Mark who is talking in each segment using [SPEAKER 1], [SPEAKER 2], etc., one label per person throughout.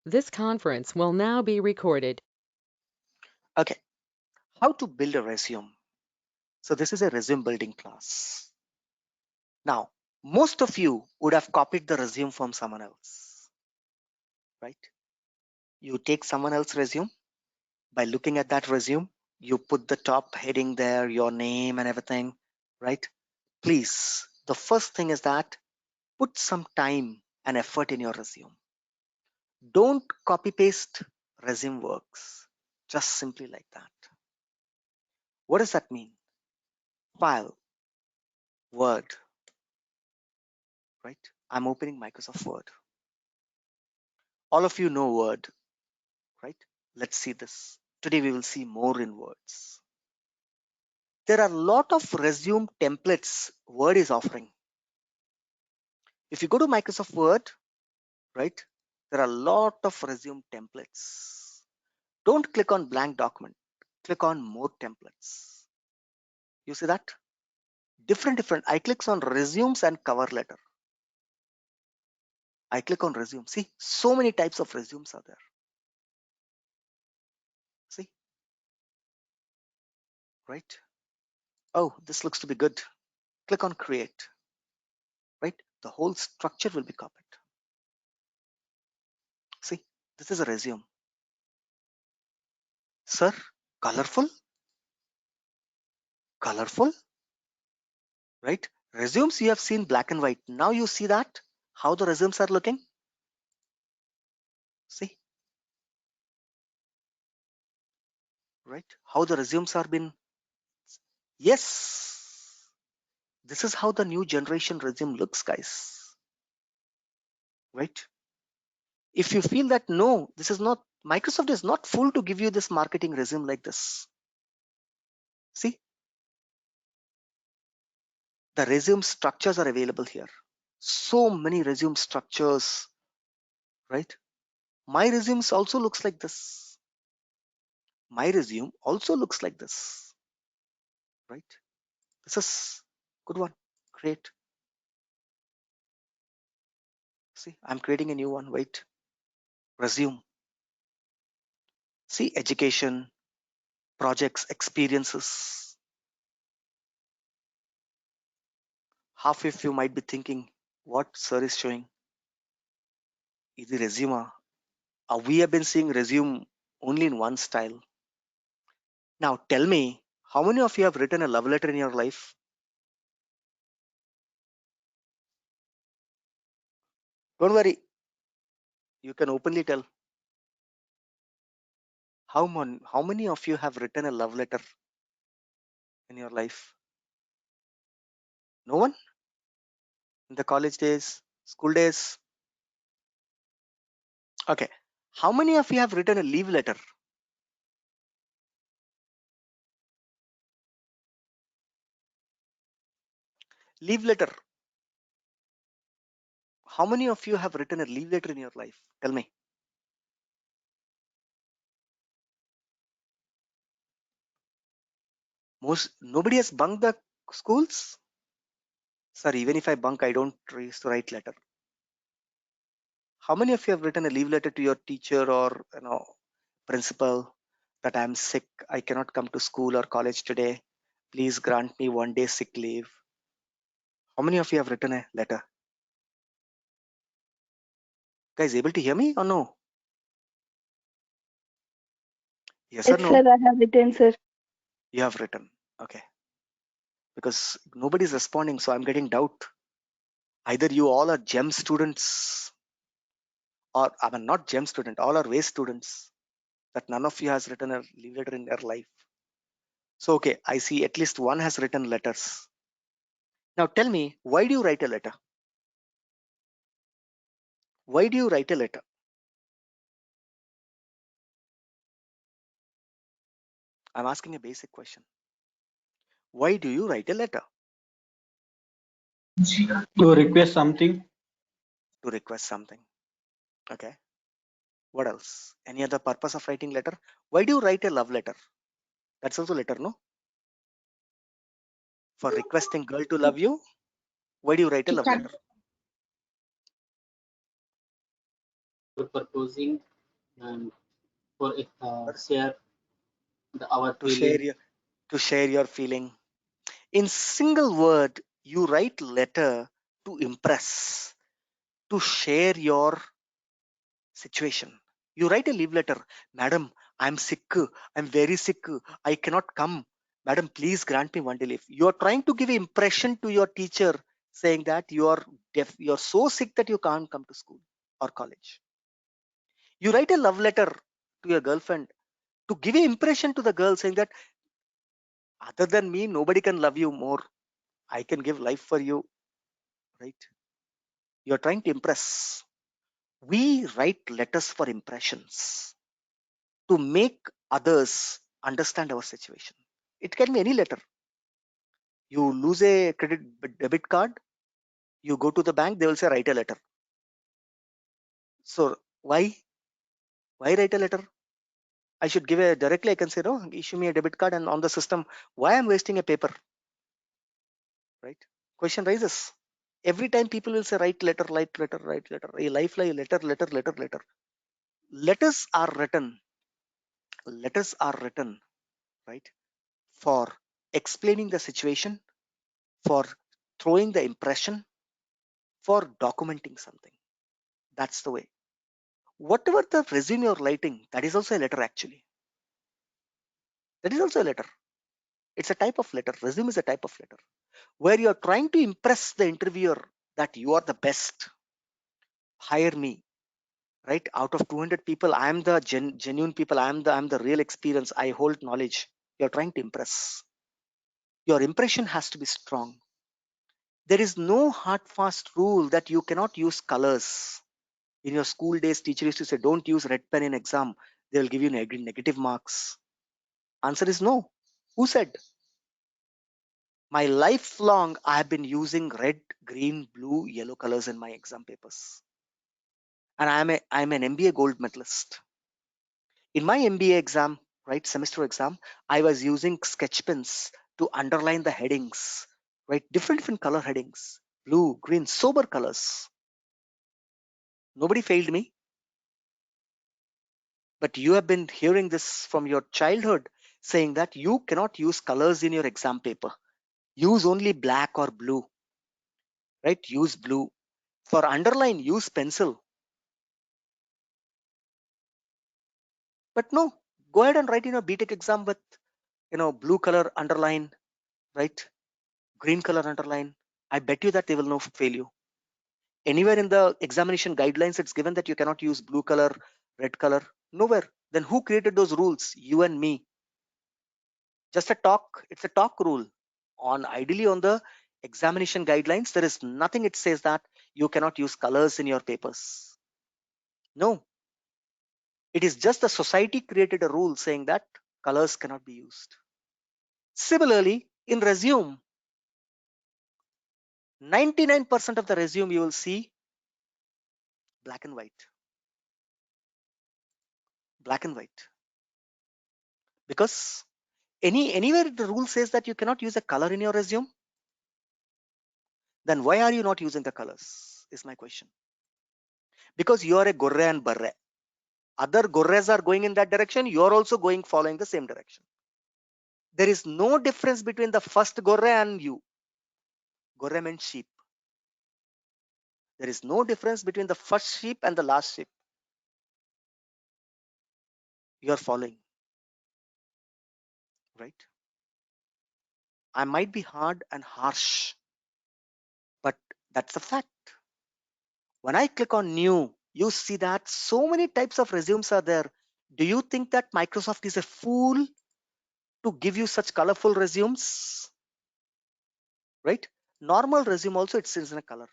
[SPEAKER 1] This conference will now be recorded.
[SPEAKER 2] Okay, how to build a resume. So this is a resume building class. Now, most of you would have copied the resume from someone else, right? You take someone else's resume. By looking at that resume, you put the top heading there, your name and everything, right? Please, the first thing is that put some time and effort in your resume. Don't copy paste resume works just simply like that. What does that mean? File, Word, right? I'm opening Microsoft Word. All of you know Word, right? Let's see this. Today we will see more in words. There are a lot of resume templates Word is offering. If you go to Microsoft Word, right, there are a lot of resume templates. Don't click on blank document. Click on more templates. You see that? Different. I click on resumes and cover letter. I click on resume. See, so many types of resumes are there. See, right? Oh, this looks to be good. Click on create, right? The whole structure will be copied. See, this is a resume. Sir, colorful, right? Resumes you have seen black and white. Now you see that, how the resumes are looking. See, right? How the resumes are been. Yes, this is how the new generation resume looks, guys, right? If you feel that no, this is not, Microsoft is not full to give you this marketing resume like this. See, the resume structures are available here. So many resume structures, right? My resumes also looks like this. My resume also looks like this, right? This is good one. Great. See, I'm creating a new one. Wait, resume. See, education, projects, experiences. Half of you might be thinking, what sir is showing? Is the resume? We have been seeing resume only in one style. Now tell me, how many of you have written a love letter in your life? Don't worry, you can openly tell. How many of you have written a love letter in your life? No one? In the college days, school days? Okay. How many of you have written a leave letter? Leave letter. How many of you have written a leave letter in your life? Tell me. Nobody has bunked the schools? Sir, even if I bunk, I don't used to write letter. How many of you have written a leave letter to your teacher or principal that I'm sick, I cannot come to school or college today. Please grant me 1 day sick leave. How many of you have written a letter? Guys, able to hear me or no? Yes or
[SPEAKER 3] Yes, sir,
[SPEAKER 2] no?
[SPEAKER 3] I have written, sir.
[SPEAKER 2] You have written. Okay. Because nobody's responding, so I'm getting doubt. Either you all are gem students or I mean not gem student, all are waste students. That none of you has written a leave letter in their life. So okay, I see at least one has written letters. Now tell me, why do you write a letter? Why do you write a letter? I'm asking a basic question. Why do you write a letter?
[SPEAKER 4] To request something.
[SPEAKER 2] To request something. Okay. What else? Any other purpose of writing letter? Why do you write a love letter? That's also letter, no? For requesting girl to love you? Why do you write a love letter?
[SPEAKER 4] For proposing. and for share our
[SPEAKER 2] To share
[SPEAKER 4] feeling.
[SPEAKER 2] your feeling. In single word, you write letter to impress, to share your situation. You write a leave letter, Madam, I'm sick, I'm very sick, I cannot come. Madam, please grant me one day leave. You are trying to give impression to your teacher saying that you are deaf, you are so sick that you can't come to school or college. You write a love letter to your girlfriend to give an impression to the girl saying that other than me, nobody can love you more. I can give life for you, right? You are trying to impress. We write letters for impressions to make others understand our situation. It can be any letter. You lose a debit card, you go to the bank, they will say write a letter. So why write a letter? I should give a directly. I can say no, issue me a debit card, and on the system, why I'm wasting a paper, right? Question rises. Every time people will say write letter, write letter, write letter, a lifeline letter, letter, letter, letter. Letters are written. Letters are written, right, for explaining the situation, for throwing the impression, for documenting something. That's the way. Whatever the resume you're writing, that is also a letter actually. That is also a letter. It's a type of letter. Resume is a type of letter where you're trying to impress the interviewer that you are the best. Hire me, right? Out of 200 people, I am the genuine people. I'm the real experience. I hold knowledge. You're trying to impress. Your impression has to be strong. There is no hard fast rule that you cannot use colors. In your school days, teacher used to say, don't use red pen in exam. They will give you negative marks. Answer is no. Who said? My lifelong, I have been using red, green, blue, yellow colors in my exam papers. And I'm an MBA gold medalist. In my MBA exam, right, semester exam, I was using sketch pens to underline the headings, right? Different color headings, blue, green, sober colors. Nobody failed me. But you have been hearing this from your childhood saying that you cannot use colors in your exam paper. Use only black or blue, right? Use blue. For underline, use pencil. But no, go ahead and write in a BTech exam with, blue color underline, right? Green color underline. I bet you that they will not fail you. Anywhere in the examination guidelines, it's given that you cannot use blue color, red color. Nowhere. Then who created those rules? You and me. Just a talk. It's a talk rule. Ideally on the examination guidelines, there is nothing it says that you cannot use colors in your papers. No. It is just the society created a rule saying that colors cannot be used. Similarly, in resume, 99% of the resume you will see black and white. Black and white. Because anywhere the rule says that you cannot use a color in your resume, then why are you not using the colors? Is my question. Because you are a gorre and barre. Other gorres are going in that direction, you are also going following the same direction. There is no difference between the first gorre and you. Gorre means sheep. There is no difference between the first sheep and the last sheep. You are following, right? I might be hard and harsh, but that's a fact. When I click on new, you see that so many types of resumes are there. Do you think that Microsoft is a fool to give you such colorful resumes? Right? Normal resume also, it says in a color.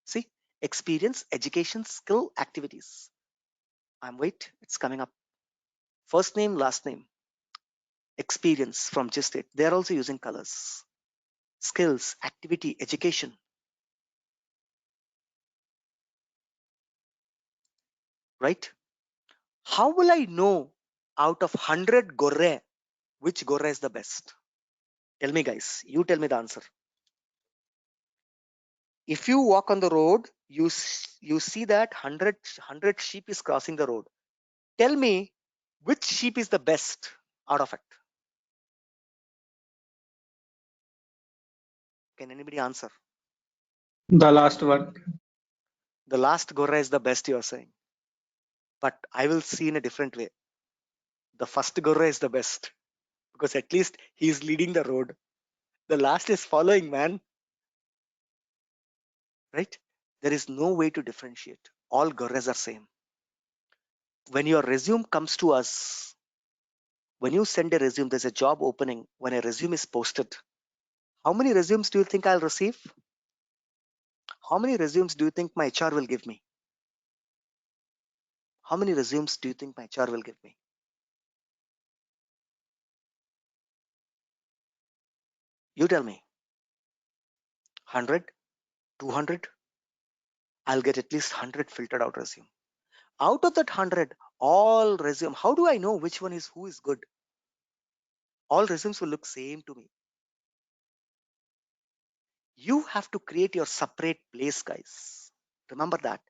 [SPEAKER 2] See, experience, education, skill, activities. Wait, it's coming up. First name, last name, experience from just it. They're also using colors. Skills, activity, education. Right? How will I know out of 100 gorre, which gorre is the best? Tell me, guys. You tell me the answer. If you walk on the road, you see that 100 sheep is crossing the road. Tell me which sheep is the best out of it. Can anybody answer?
[SPEAKER 3] The last one.
[SPEAKER 2] The last Gorra is the best, you are saying. But I will see in a different way. The first Gorra is the best because at least he is leading the road. The last is following, man. Right? There is no way to differentiate. All Gorras are same. When your resume comes to us, when you send a resume, there's a job opening. When a resume is posted, how many resumes do you think I'll receive? How many resumes do you think my HR will give me? How many resumes do you think my HR will give me? You tell me. 100, 200? I'll get at least 100 filtered out resume. Out of that 100, all resume, how do I know which one is who is good? All resumes will look same to me. You have to create your separate place, guys. Remember that.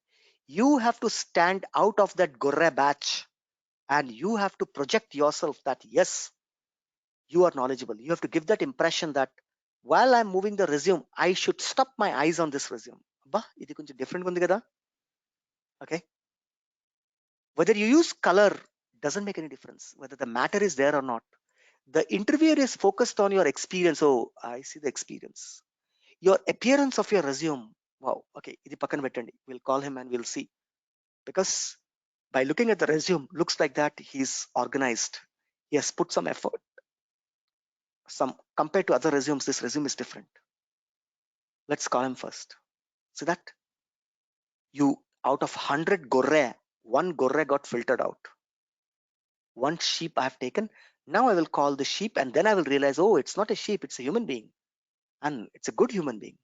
[SPEAKER 2] You have to stand out of that Gorra batch and you have to project yourself that yes, you are knowledgeable. You have to give that impression that while I'm moving the resume, I should stop my eyes on this resume. Idi koncham different undi kada. Okay. Whether you use color doesn't make any difference. Whether the matter is there or not. The interviewer is focused on your experience. Oh, I see the experience. Your appearance of your resume. Wow. Okay. Idi pakkan vettandi. We'll call him and we'll see. Because by looking at the resume, looks like that he's organized. He has put some effort. Some compared to other resumes, this resume is different. Let's call him first. See that? You out of 100 Gorra, one Gorra got filtered out. One sheep I have taken. Now I will call the sheep and then I will realize, oh, it's not a sheep, it's a human being. And it's a good human being.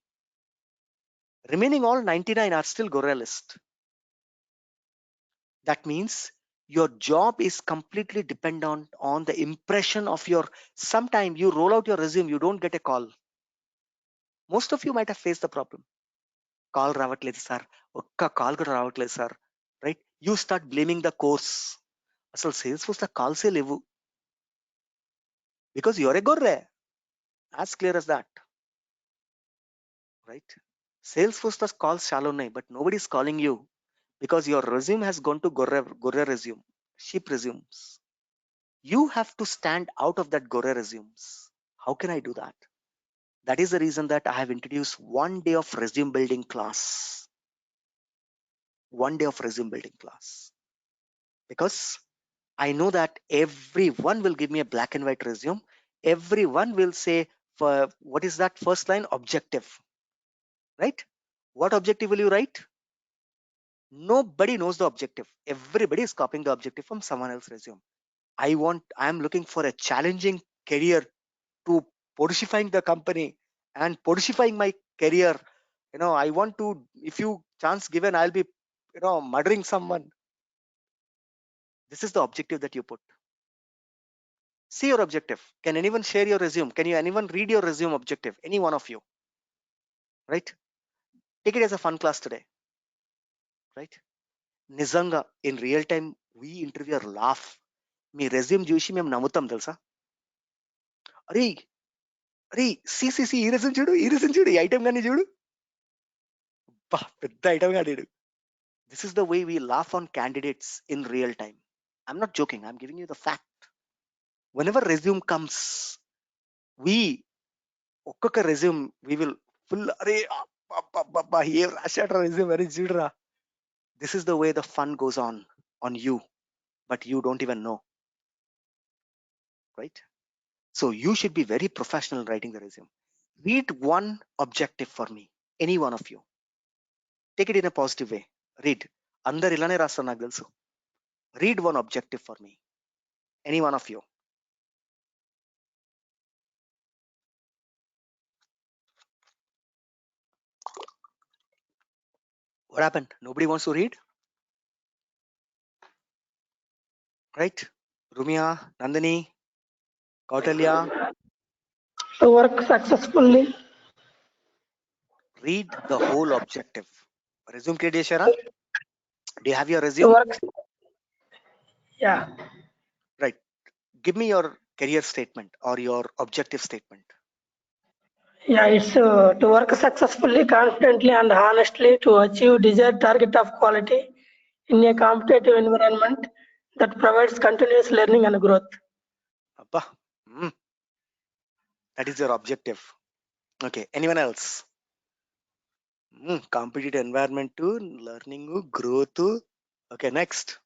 [SPEAKER 2] Remaining all 99 are still Gorra list. That means your job is completely dependent on the impression of your, sometime you roll out your resume, you don't get a call. Most of you might have faced the problem. Call ravatledu sir, okka call kuda ravatledu sir, right? You start blaming the course. Asal Salesforce la calls e levu. Because you're a Gorra. As clear as that. Right? Salesforce does calls shallow nahi, but nobody is calling you because your resume has gone to Gorra resume, sheep resumes. You have to stand out of that Gorra resumes. How can I do that? That is the reason that I have introduced 1 day of resume building class. 1 day of resume building class. Because I know that everyone will give me a black and white resume. Everyone will say, for what is that first line? Objective. Right? What objective will you write? Nobody knows the objective. Everybody is copying the objective from someone else's resume. I am looking for a challenging career to podifying the company and podifying my career. I want to, if you chance given, I'll be, murdering someone. This is the objective that you put. See your objective. Can anyone share your resume? Can anyone read your resume objective? Any one of you, right? Take it as a fun class today, right? Nizanga, in real time, we interviewer laugh. Me resume చూసి మేము నమ్ముతాం తెలుసా? అరే C ఈ resume చూడు, ఈ resume చూడు, ఈ ఐటమ్ కానీ చూడు, పెద్ద ఐటమ్ కాదు. This is the way we laugh on candidates in real time. I'm not joking. I'm giving you the fact. Whenever resume comes, ఒక్కొక్క resume, we will full, ఏ రాశాడు resume అని చూడరా. This is the way the fun goes on you, but you don't even know. Right? So you should be very professional in writing the resume. Read one objective for me, any one of you. Take it in a positive way. Read. Andar ilane rasta నాకు తెలుసు. Read one objective for me, any one of you. What happened? Nobody wants to read? Right? Rumia, Nandini, Kautalya.
[SPEAKER 5] Work successfully.
[SPEAKER 2] Read the whole objective. Resume create cheshara? Do you have your resume?
[SPEAKER 5] Yeah.
[SPEAKER 2] Right. Give me your career statement or your objective statement.
[SPEAKER 5] Yeah, it's to work successfully, confidently, and honestly to achieve desired target of quality in a competitive environment that provides continuous learning and growth.
[SPEAKER 2] Abba. That is your objective. Okay. Anyone else? Competitive environment to learning, growth. Okay. Next.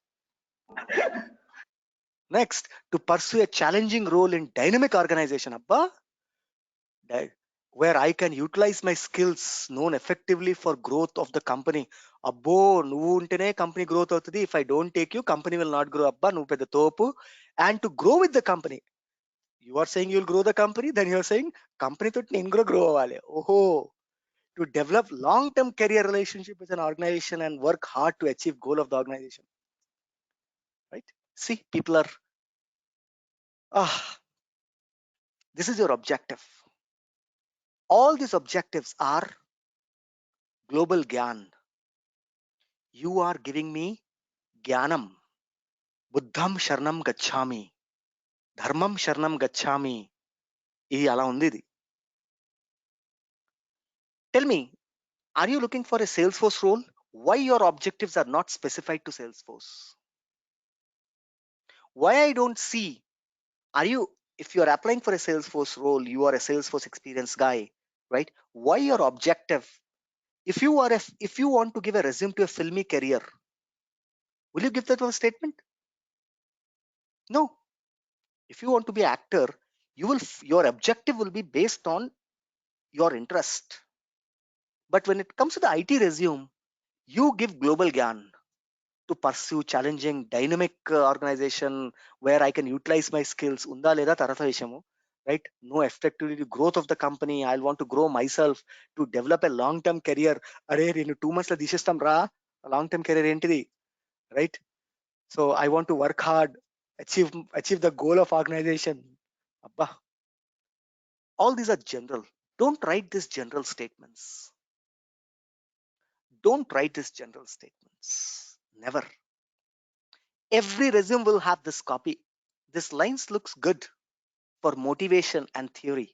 [SPEAKER 2] Next, to pursue a challenging role in dynamic organization. Abba. Where I can utilize my skills known effectively for growth of the company. అబ్బో నువ్వు ఉంటేనే company growth అవుతుంది. If I don't take you, company will not grow. అబ్బా నువ్వు పెద్ద తోపు. And to grow with the company. You are saying you'll grow the company, then you are saying company తోటి నేను కూడా grow అవ్వాలి. ఓహో. To develop long-term career relationship with an organization and work hard to achieve goal of the organization. Right? See, people are this is your objective. All these objectives are global gyan. You are giving me gyanam. Buddham sharanam gacchami. Dharmam sharanam gacchami. ఇది అలా ఉంది ఇది. Tell me, are you looking for a Salesforce role? Why your objectives are not specified to Salesforce? Why I don't see, if you are applying for a Salesforce role, you are a Salesforce experienced guy, right? Why your objective? If you want to give a resume to a filmy career, will you give that one statement? No. If you want to be an actor, your objective will be based on your interest. But when it comes to the IT resume, you give global gyan to pursue challenging dynamic organization where I can utilize my skills. Unda leda tarata vishyamu, right? No effectively growth of the company. I'll want to grow myself to develop a long-term career. Are in 2 months la disestam ra long-term career entidi, right? So I want to work hard, achieve the goal of organization. Abba. All these are general. Don't write these general statements. Don't write these general statements. Never. Every resume will have this copy. This lines looks good for motivation and theory.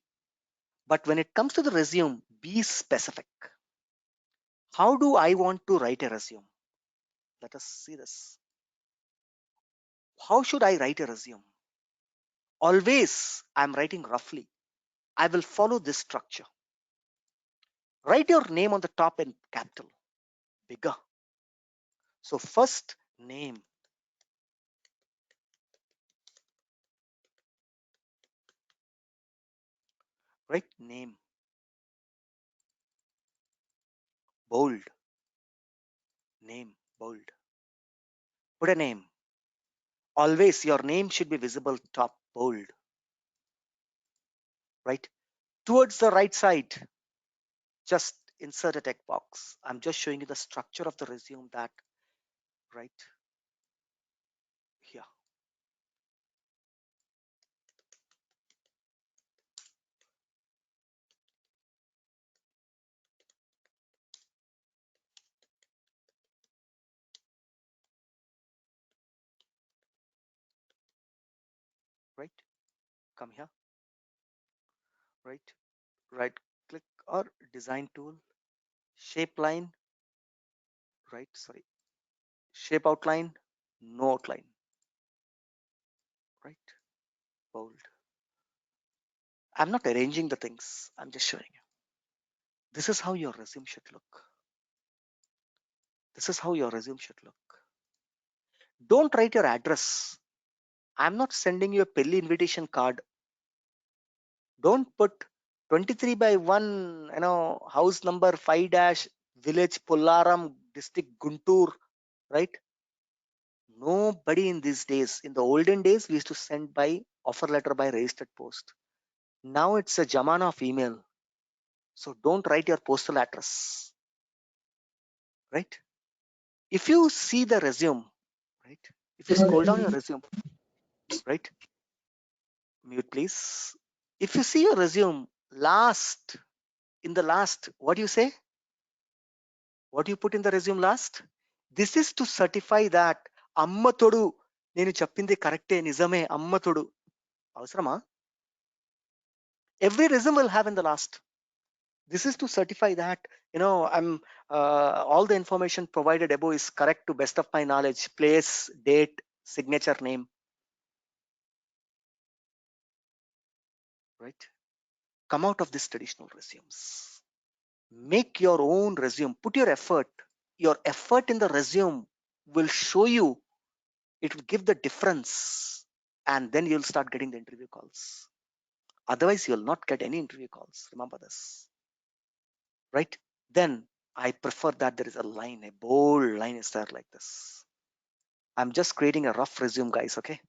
[SPEAKER 2] But when it comes to the resume, be specific. How do I want to write a resume? Let us see this. How should I write a resume? Always I'm writing roughly. I will follow this structure. Write your name on the top in capital, bigger. So first name. Write name. Bold. Name, bold. Put a name. Always your name should be visible top, bold. Right? Towards the right side, just insert a text box. I'm just showing you the structure of the resume that, right here. Right? Come here. Right click or design tool, shape line, shape outline, no outline, right? Bold. I'm not arranging the things, I'm just showing you. This is how your resume should look. This is how your resume should look. Don't write your address. I'm not sending you a Pelli invitation card. Don't put 23/1, house number 5- village Pollaram, district Guntur, right? Nobody in these days. In the olden days, we used to send by offer letter by registered post. Now it's a jamana of email. So don't write your postal address, right? If you see the resume, right? If you scroll down your resume, right? Mute please. If you see your resume in the last, what do you say? What do you put in the resume last? This is to certify that Amma Todu నేను చెప్పింది కరెక్టే నిజమే అమ్మతుడు అవసరమా? Every resume will have in the last. This is to certify that I'm all the information provided above is correct to best of my knowledge. Place, date, signature, name. Right? Come out of these traditional resumes. Make your own resume. Put your effort. Your effort in the resume will show you. It will give the difference, and then you'll start getting the interview calls. Otherwise, you'll not get any interview calls. Remember this. Right? Then I prefer that there is a line, a bold line is there like this. I'm just creating a rough resume, guys. Okay.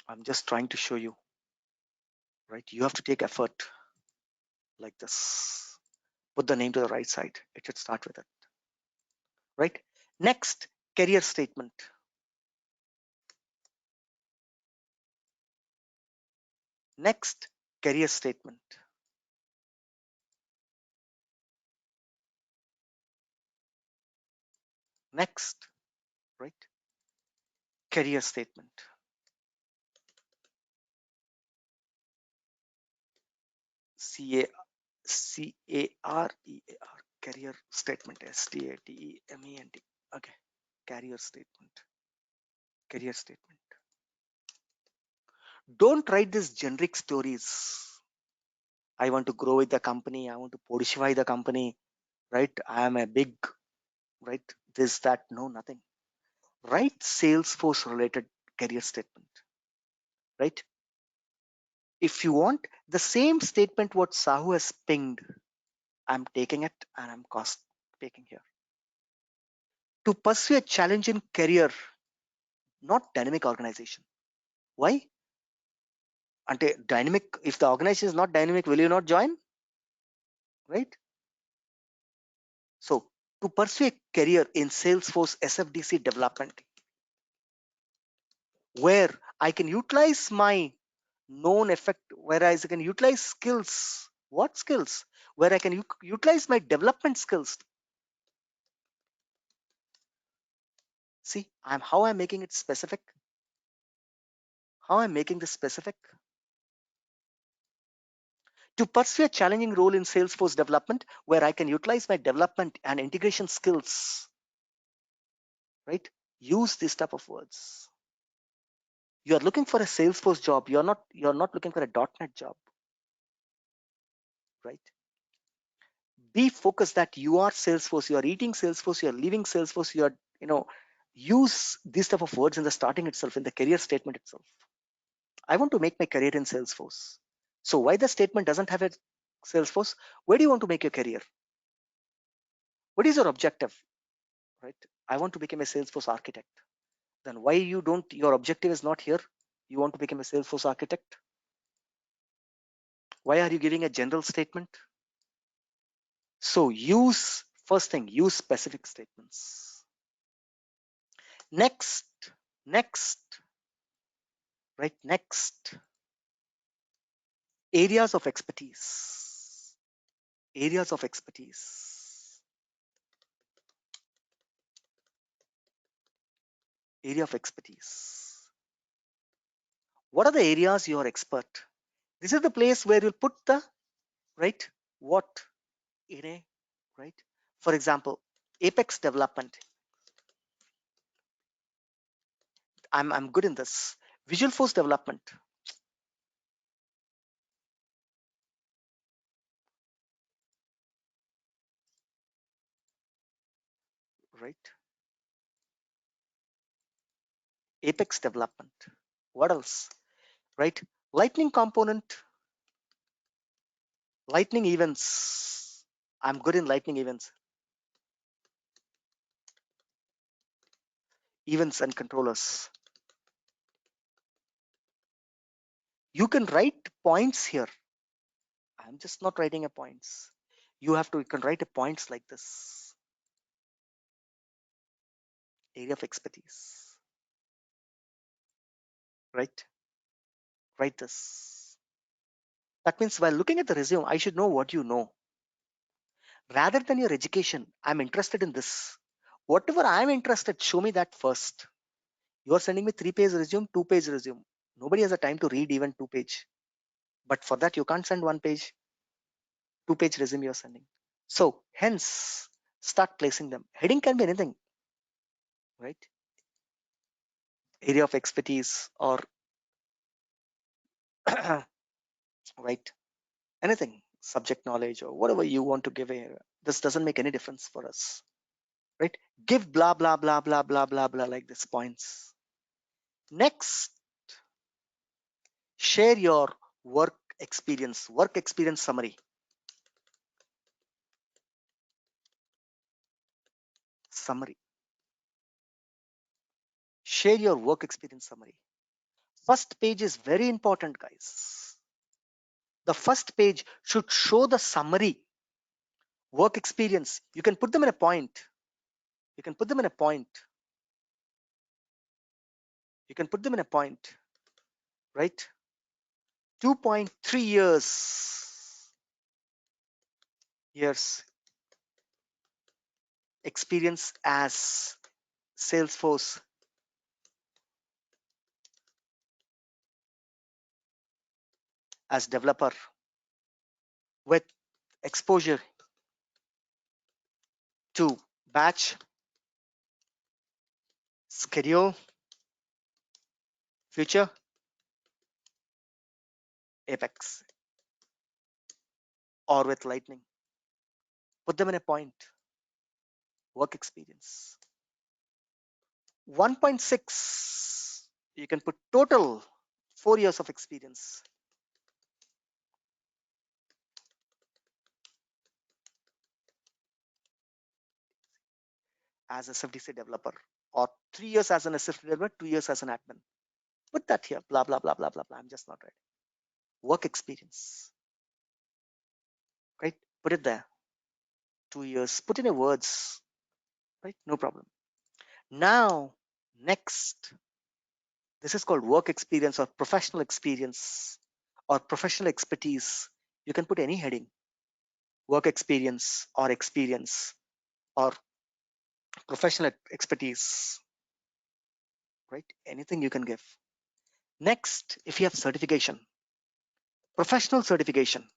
[SPEAKER 2] I'm just trying to show you. Right? You have to take effort like this. Put the name to the right side. It should start with it. Right? Next, career statement. Next, career statement. Next, right? Career statement. C-A-R-E-A-R, career statement. S-T-A-T-E-M-E-N-T. Okay, career statement. Career statement. Don't write these generic stories. I want to grow with the company. I want to podify the company. Right? I am a big, right? This, that, no, nothing. Write Salesforce related career statement. Right? If you want the same statement what Sahu has pinged, I'm taking it and I'm cost taking here. To pursue a challenging career, not dynamic organization. Why? Ante dynamic, if the organization is not dynamic, will you not join? Right? So to pursue a career in Salesforce SFDC development, where I can utilize my known effect, whereas I can utilize skills. What skills? Where I can utilize my development skills. See, how I'm making it specific. How I'm making this specific. To pursue a challenging role in Salesforce development, where I can utilize my development and integration skills. Right? Use this type of words. You are looking for a Salesforce job. You're not looking for a .NET job. Right? Be focused that you are Salesforce. You are eating Salesforce. You are leaving Salesforce. You are, use these type of words in the starting itself, in the career statement itself. I want to make my career in Salesforce. So why the statement doesn't have a Salesforce? Where do you want to make your career? What is your objective? Right? I want to become a Salesforce architect. Then why your objective is not here? You want to become a Salesforce architect? Why are you giving a general statement? So first thing, use specific statements. Next, right? Next, areas of expertise. Areas of expertise. Area of expertise. What are the areas you are expert? This is the place where you'll put the, right? What in a, right? For example, Apex development. I'm good in this. Visualforce development. Right? Apex development. What else? Right? Lightning component. Lightning events. I'm good in lightning events. Events and controllers. You can write points here. I'm just not writing a points. You can write a points like this. Area of expertise. Right? Write this. That means while looking at the resume, I should know what you know. Rather than your education, I'm interested in this. Whatever I'm interested, show me that first. You are sending me 3-page resume, 2-page resume. Nobody has a time to read even 2-page. But for that, you can't send 1-page, 2-page resume you're sending. So hence, start placing them. Heading can be anything, right? Area of expertise or right, anything, subject knowledge or whatever you want to give a. This doesn't make any difference for us, right? Give blah blah blah blah blah blah blah like this points. Next, share your work experience summary. Share your work experience summary. First page is very important, guys. The first page should show the summary, work experience. You can put them in a point. You can put them in a point. You can put them in a point, right? 2.3 years experience as Salesforce as developer with exposure to batch, schedule, future, Apex, or with Lightning. Put them in a point. Work experience. 1.6, you can put total 4 years of experience. As a SFDC developer, or 3 years as an SFDC developer, 2 years as an admin. Put that here, blah, blah, blah, blah, blah, blah. I'm just not ready. Work experience, right? Put it there. 2 years, put in a words, right? No problem. Now, next, this is called work experience or professional experience or professional expertise. You can put any heading, work experience or professional expertise, right? Anything you can give. Next, if you have certification, professional certification.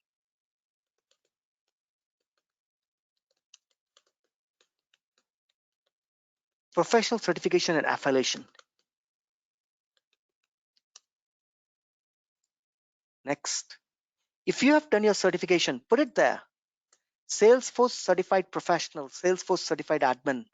[SPEAKER 2] Professional certification and affiliation. Next, if you have done your certification, put it there. Salesforce certified professional, Salesforce certified admin.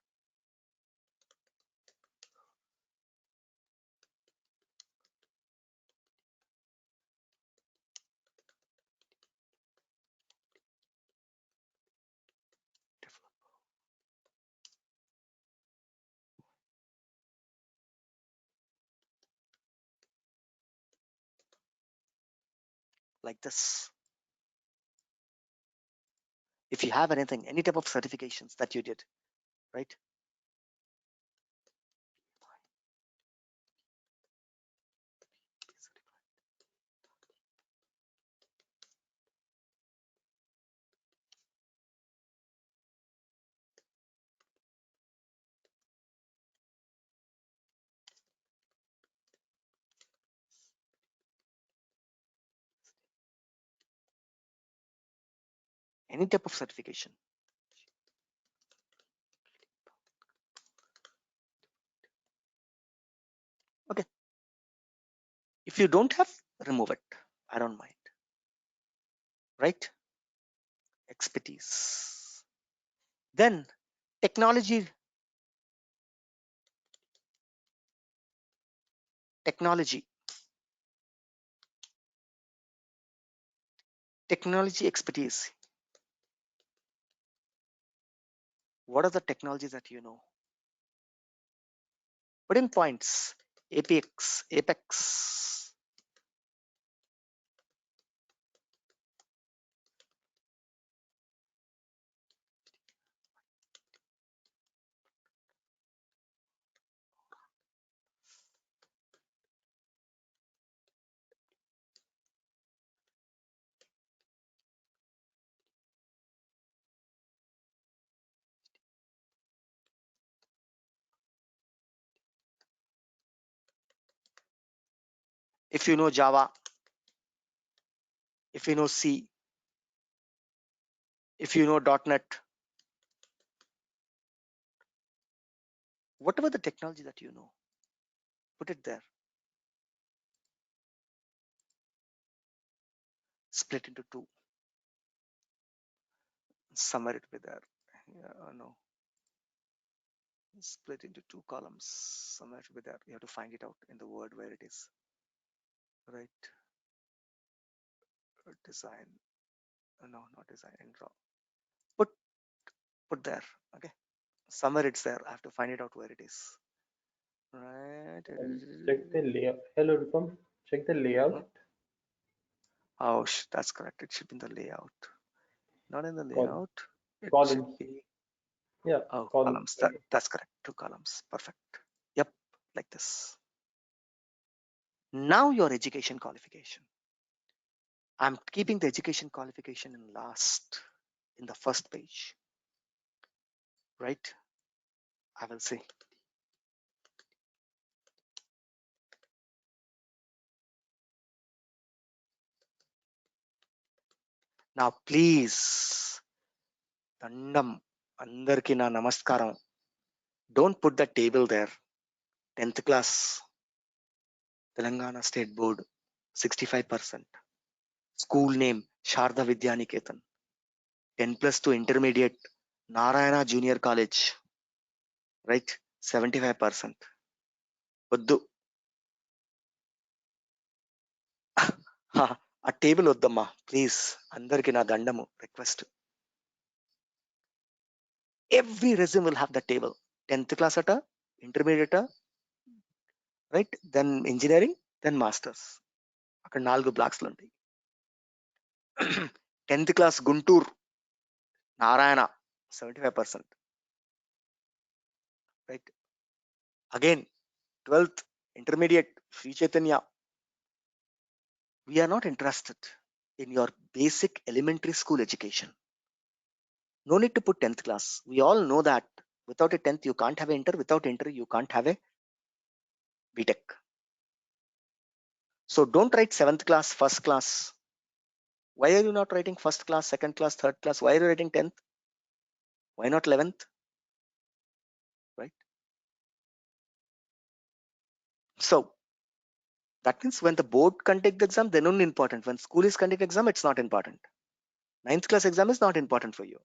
[SPEAKER 2] Like this. If you have anything, any type of certifications that you did, right? Any type of certification. Okay. If you don't have, remove it. I don't mind. Right? Expertise. Then technology. Technology expertise. What are the technologies that you know? Put in points. Apex. if you know Java, if you know C, if you know .NET, whatever the technology that you know, put it there. Split into two. Somewhere it will be there. Yeah, no. Split into two columns. Somewhere it will be there. You have to find it out in the word where it is. Right. Design. No, not design. And draw. Put there. Okay. Somewhere it's there. I have to find it out where it is. Right.
[SPEAKER 6] Check the layout. Hello, Rupam. Check the layout.
[SPEAKER 2] Oh, that's correct. It should be in the layout. Not in the layout. It
[SPEAKER 6] Columns.
[SPEAKER 2] should be.
[SPEAKER 6] Yeah.
[SPEAKER 2] Oh,
[SPEAKER 6] Columns.
[SPEAKER 2] columns. That's correct. 2 columns. Perfect. Yep. Like this. Now your education qualification. I'm keeping the education qualification in last, in the first page. Right? I will see. Now, please, Dandam, Andarki na namaskaram. Don't put the table there. 10th class, Telangana State Board, 65%. School name, Sharda Vidyaniketan. 10+2 intermediate, Narayana Junior College. Right? 75%. వద్దు ఆ table వద్దమ్మా please అందరికి నా దండము request every resume will have the table 10th class అట intermediate right then engineering then masters అక్కడ 4 బ్లాక్స్లు ఉంటాయి 10th class Guntur Narayana 75%. Right again 12th intermediate Sri Chaitanya. We are not interested in your basic elementary school education. No need to put 10th class. We all know that without a 10th you can't have a inter, without inter you can't have a BTech. So don't write 7th class, first class. Why are you not writing first class, second class, third class? Why are you writing 10th? Why not 11th? Right? So that means when the board conduct the exam, then only important. When school is conducting exam, it's not important. 9th class exam is not important for you.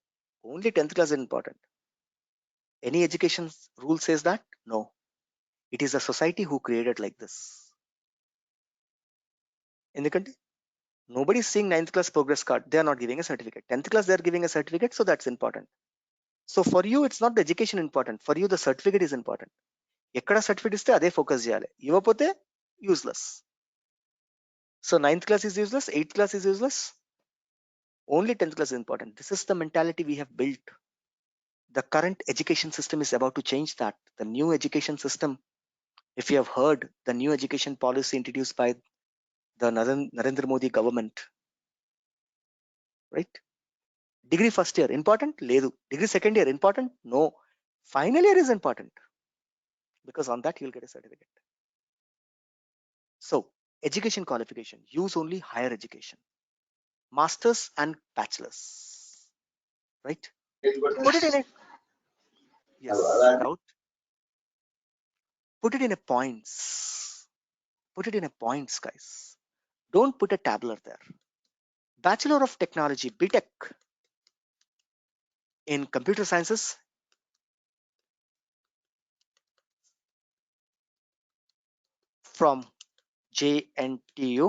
[SPEAKER 2] Only 10th class is important. Any education rule says that? No. It is a society who created like this. In the country, nobody is seeing 9th class progress card. They are not giving a certificate. 10th class, they are giving a certificate. So that's important. So for you, it's not the education important. For you, the certificate is important. Ekkada certificate iste ade focus cheyali. Ivapothe useless. So 9th class is useless. 8th class is useless. Only 10th class is important. This is the mentality we have built. The current education system is about to change that. The new education system, if you have heard, the new education policy introduced by the Narendra Modi government, right? Degree first year important? Ledu. Degree second year important? No. Final year is important because on that you'll get a certificate. So education qualification, use only higher education, masters and bachelors, right? Put it in a yes, doubt. Put it in a points. Put it in a points, guys. Don't put a tabular there. Bachelor of Technology, BTech in computer sciences, from JNTU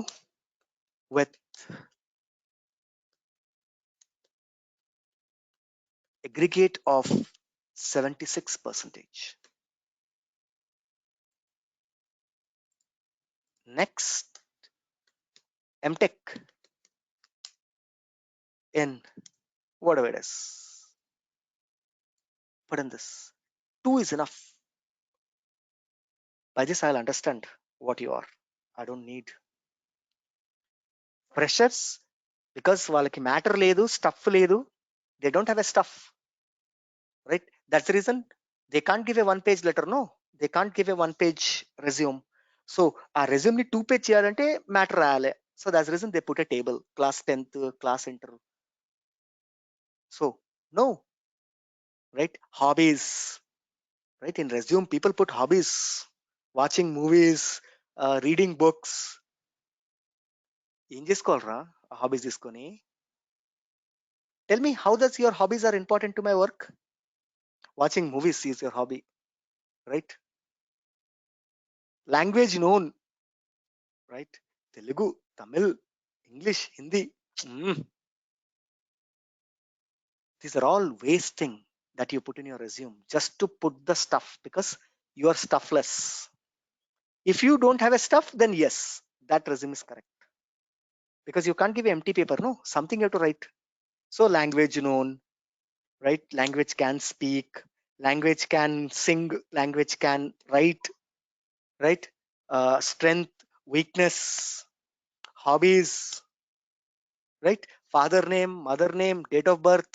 [SPEAKER 2] with aggregate of 76%. Next, MTech in whatever it is. Put in this. 2 is enough. By this, I'll understand what you are. I don't need freshers because వాళ్ళకి matter లేదు, stuff లేదు. They don't have a stuff, right? That's the reason they can't give a 1-page letter. No, they can't give a 1-page resume. So ఆ resume ని 2 page చేయాలంటే matter రాయాలి. So that's reason they put a table, class 10th, class inter. So no, right? Hobbies, right? In resume people put hobbies, watching movies, reading books. ఏం చేసుకోవాలరా ఆ hobbies తీసుకొని? Tell me how that's your hobbies are important to my work? Watching movies is your hobby, right? Language known, right? Telugu, Tamil, English, Hindi. These are all wasting that you put in your resume just to put the stuff, because you are stuffless. If you don't have a stuff, then yes, that resume is correct, because you can't give an empty paper. No, something you have to write. So language known, right? Language can speak, language can sing, language can write, right? Strength, weakness, hobbies, right? Father name, mother name, date of birth,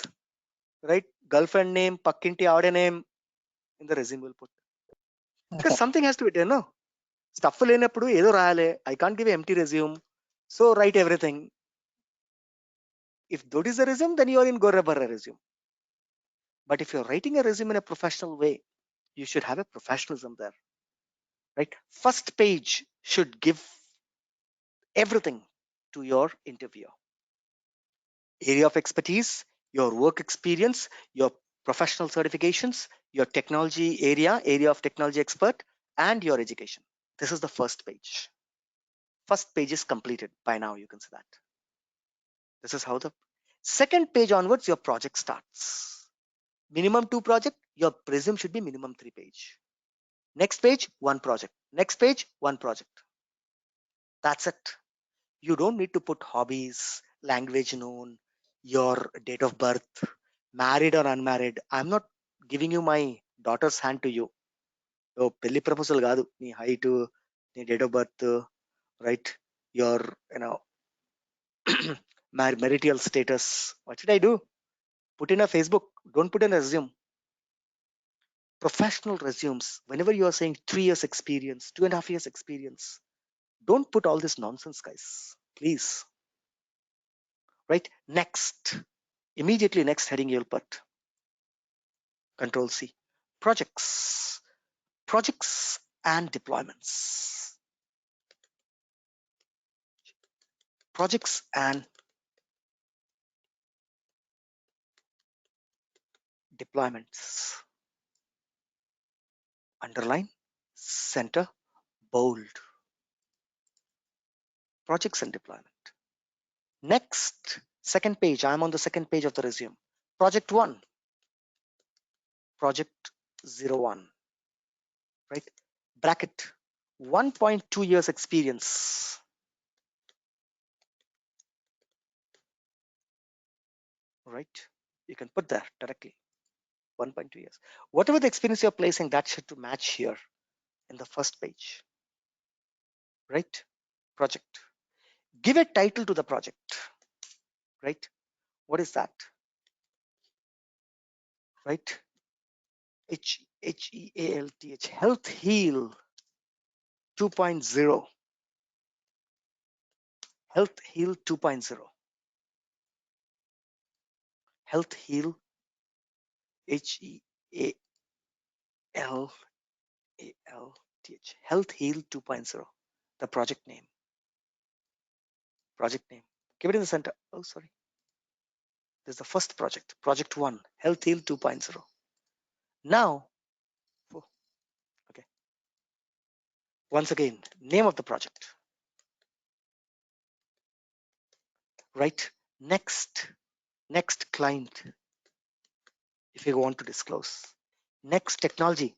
[SPEAKER 2] right? Girlfriend name, pakkinti aavade name, in the resume will put, because something has to be there, no? Stuff లేనప్పుడు ఏదో రాయాలి. I can't give an empty resume, so write everything. If that is a resume, then you are in Gorra Barra resume. But if you're writing a resume in a professional way, you should have a professionalism there, right? First page should give everything to your interviewer. Area of expertise, your work experience, your professional certifications, your technology area of technology expert, and your education. This is the first page. First page is completed by now, you can see that. This is how the second page onwards your project starts. Minimum 2 project, your resume should be minimum 3 page. Next page, 1 project. Next page, 1 project. That's it. You don't need to put hobbies, language known, your date of birth, married or unmarried. I'm not giving you my daughter's hand to you. Oh, pelli proposal gaadu. Nee height, nee date of birth, right? Your, marital status. What should I do? Put in a Facebook. Don't put in a resume. Professional resumes, whenever you are saying 3 years experience, 2.5 years experience, don't put all this nonsense, guys, please. Right? Next, immediately next heading you'll put Control C, projects and deployments. Projects and deployments. Underline, center, bold. Projects and deployment. Next, second page. I'm on the second page of the resume. Project 1, project 01, right? Bracket, 1.2 years experience. Right? You can put there directly, 1.2 years. Whatever the experience you're placing, that should to match here in the first page, right? Project. Give a title to the project, right? What is that? Right? HEALTH, Health Heal 2.0. Health Heal 2.0. Health Heal, HEALTH, Health Heal 2.0. The project name. Project name. Give it in the center. Oh, sorry. This is the first project. Project 1, Health Heal 2.0. Now, okay. Once again, name of the project. Right? Next client, if you want to disclose. Next technology.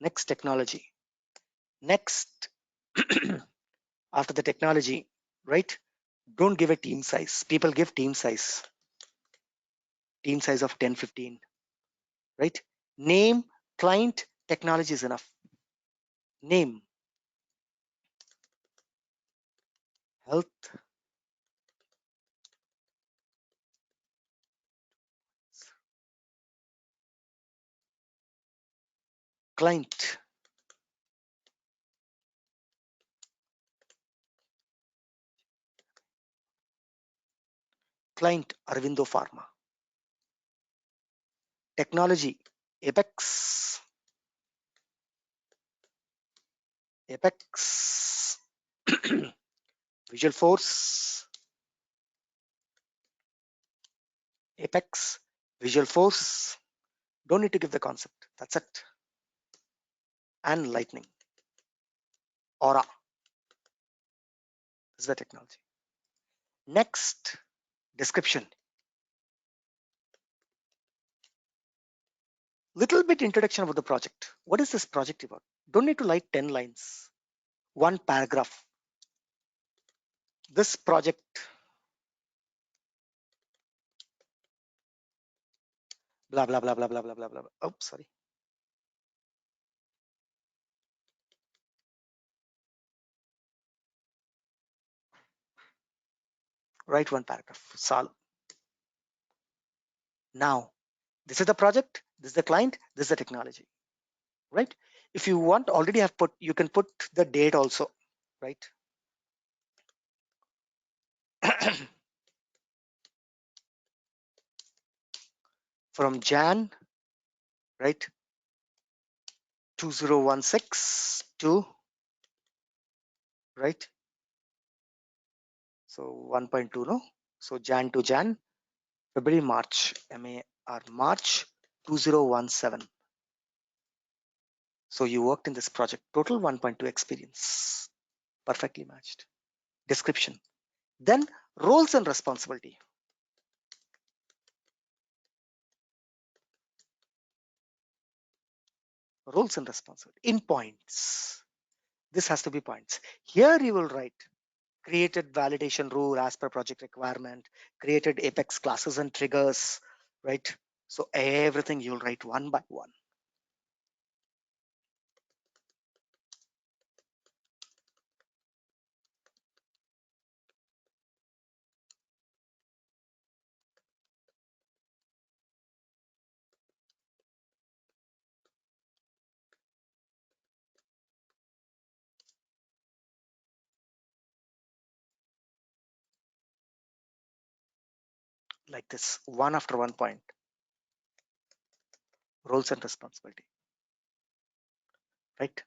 [SPEAKER 2] Next technology. Next, after the technology, right? Don't give a team size. People give team size. Team size of 10, 15, right? Name, client, technology is enough. Name, health, client, Client Arvindo Pharma. Technology Apex. Visual Force. Apex, Visual Force. Don't need to give the concept. That's it. And Lightning. Aura. This is the technology. Next, description. Little bit introduction about the project. What is this project about? Don't need to write 10 lines. One paragraph. This project blah blah blah blah blah blah blah blah. Oh, sorry. Write one paragraph. Solve. Now, this is the project, this is the client, this is the technology. Right? If you want, already have put, you can put the date also, right? From Jan, right, 2016 to, right, so 1.2, no, so Jan to Jan, February, March, March 2017. So you worked in this project, total 1.2 experience, perfectly matched. Description. Then roles and responsibility. Roles and responsibility in points. This has to be points. Here you will write created validation rule as per project requirement, created Apex classes and triggers, right? So everything you'll write one by one. Like this, one after one point. Roles and responsibility, right?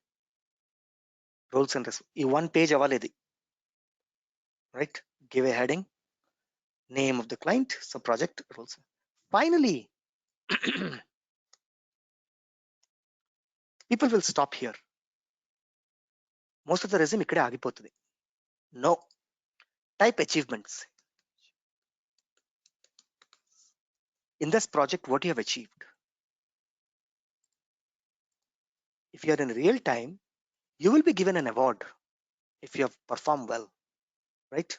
[SPEAKER 2] Roles and one page avaledi, right? Give a heading, name of the client, so project roles. Finally, people will stop here. Most of the resume ikkade agipothundi. No, type achievements. In this project, what you have achieved. If you are in real time, you will be given an award if you have performed well, right?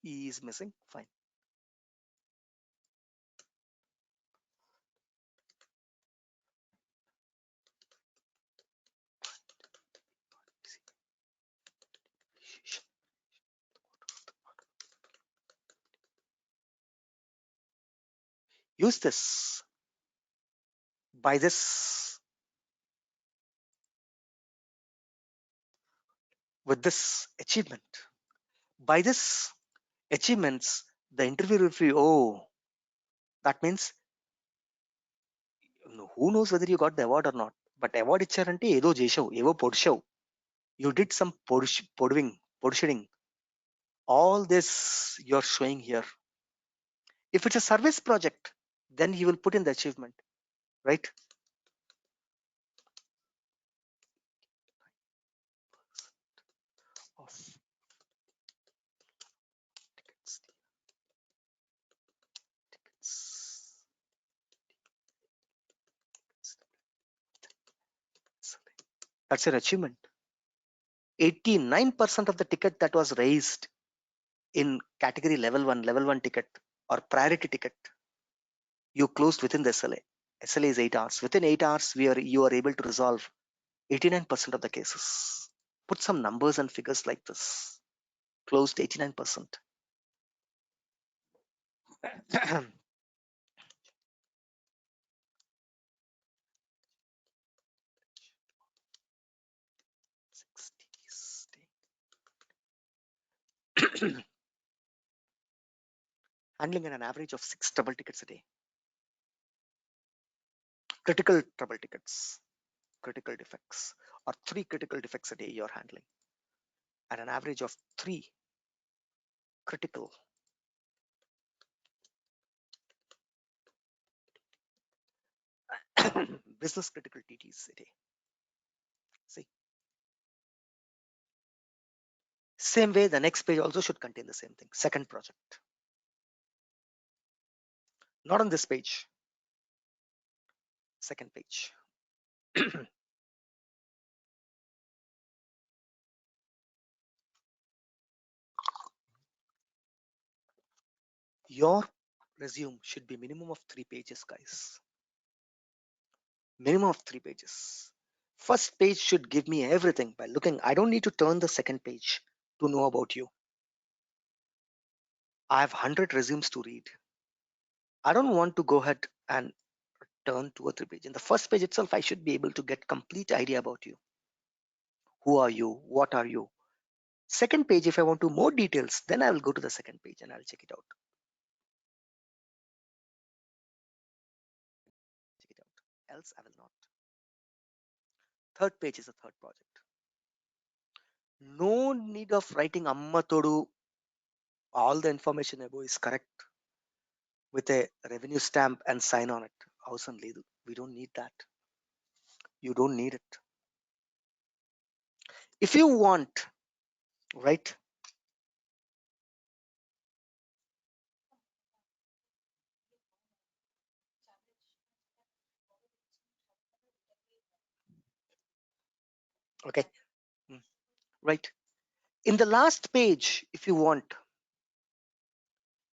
[SPEAKER 2] E is missing, fine. Use this. By this. With this achievement. By this achievements, the interviewer will feel, oh, that means who knows whether you got the award or not. But award ఇచ్చారంటే ఏదో చేసావు, ఏవో పొడిచావు. You did some పొడిషింగ్. All this you're showing here. If it's a service project, then he will put in the achievement, right? Of tickets. That's your achievement. 89% of the ticket that was raised in category level 1 ticket or priority ticket, you closed within the SLA. SLA is 8 hours. Within 8 hours, you are able to resolve 89% of the cases. Put some numbers and figures like this. Closed 89%. Handling at an average of 6 trouble tickets a day. Critical trouble tickets, critical defects, or 3 critical defects a day you're handling. At an average of 3 critical business critical TTs a day. See, same way the next page also should contain the same thing. Second project, not on this page, second page. Your resume should be minimum of 3 pages, guys. Minimum of 3 pages. First page should give me everything by looking. I don't need to turn the second page to know about you. I have 100 resumes to read. I don't want to go ahead and turn 2 or 3 pages. In the first page itself, I should be able to get complete idea about you. Who are you? What are you? Second page, if I want to more details, then I will go to the second page and I'll check it out. Else I will not. Third page is a third project. No need of writing Amma Todu. All the information above is correct with a revenue stamp and sign on it. Awesome, we don't need that. You don't need it. If you want, right? Okay, right. In the last page, if you want,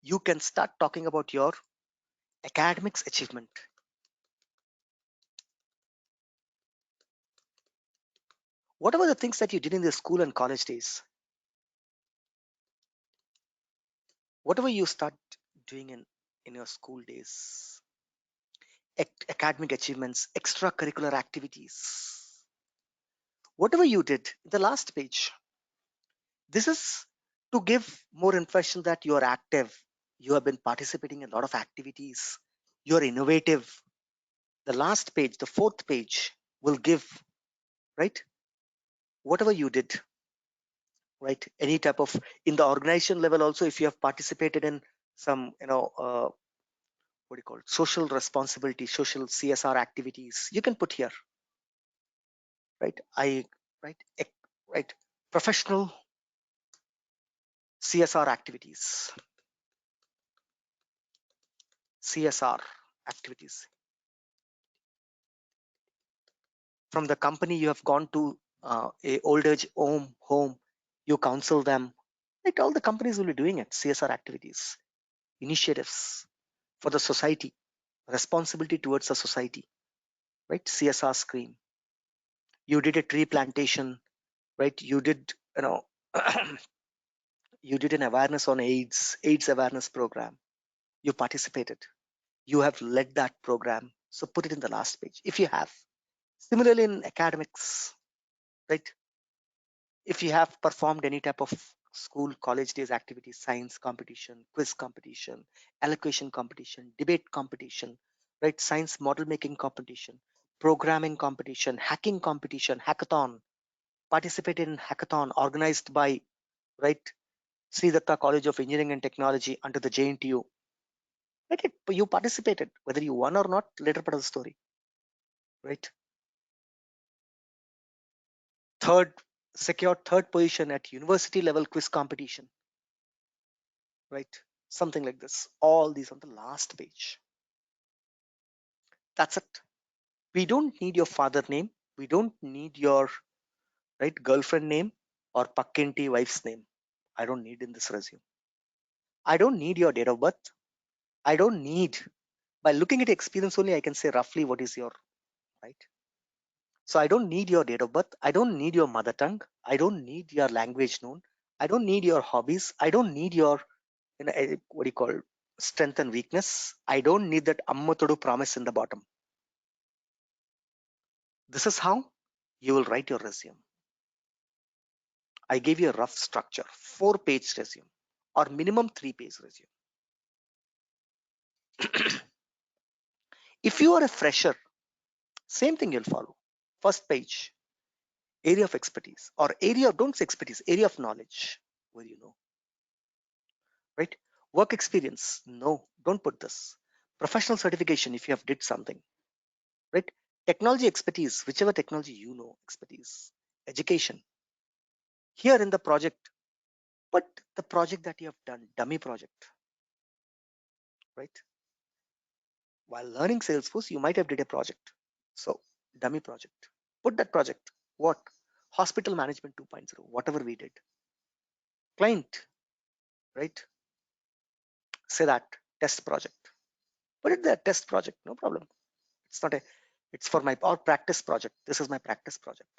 [SPEAKER 2] you can start talking about your academics achievement. Whatever the things that you did in the school and college days, whatever you start doing in your school days, academic achievements, extracurricular activities, whatever you did, the last page. This is to give more impression that you are active, you have been participating in a lot of activities, you are innovative. The last page, the fourth page, will give, right, whatever you did, right, any type of, in the organization level also, if you have participated in some, what do you call it, social responsibility, social CSR activities, you can put here, right? Right, professional CSR activities, CSR activities. From the company you have gone to a old age home, you counsel them, right? All the companies will be doing it. CSR activities, initiatives for the society, responsibility towards the society, right? CSR scheme. You did a tree plantation, right? You did, you did an awareness on AIDS awareness program. You participated. You have led that program. So put it in the last page if you have. Similarly in academics, right? If you have performed any type of school, college days activities, science competition, quiz competition, elocution competition, debate competition, right? Science model making competition, programming competition, hacking competition, hackathon, participated in hackathon organized by, right, Sri Datta College of Engineering and Technology under the JNTU. Right? You participated, whether you won or not, later part of the story, right? Secured third position at university level quiz competition, right? Something like this. All these on the last page. That's it. We don't need your father name. We don't need your, right, girlfriend name or Pakkinti wife's name. I don't need in this resume. I don't need your date of birth. I don't need, by looking at experience only, I can say roughly what is your, right? So I don't need your date of birth. I don't need your mother tongue. I don't need your language known. I don't need your hobbies. I don't need your, what do you call, strength and weakness. I don't need that Ammatodu promise in the bottom. This is how you will write your resume. I gave you a rough structure, 4-page resume or minimum 3-page resume. If you are a fresher, same thing you'll follow. First page, area of expertise, or area of, don't say expertise, area of knowledge, where you know, right? Work experience, no, don't put this. Professional certification, if you have did something, right? Technology expertise, whichever technology you know, expertise. Education, here in the project, but the project that you have done, dummy project, right? While learning Salesforce, you might have did a project. So dummy project, put that project. What? Hospital management 2.0, whatever we did. Client, right? Say that test project. Put it there, test project, no problem. It's not a, it's for my, or practice project. This is my practice project.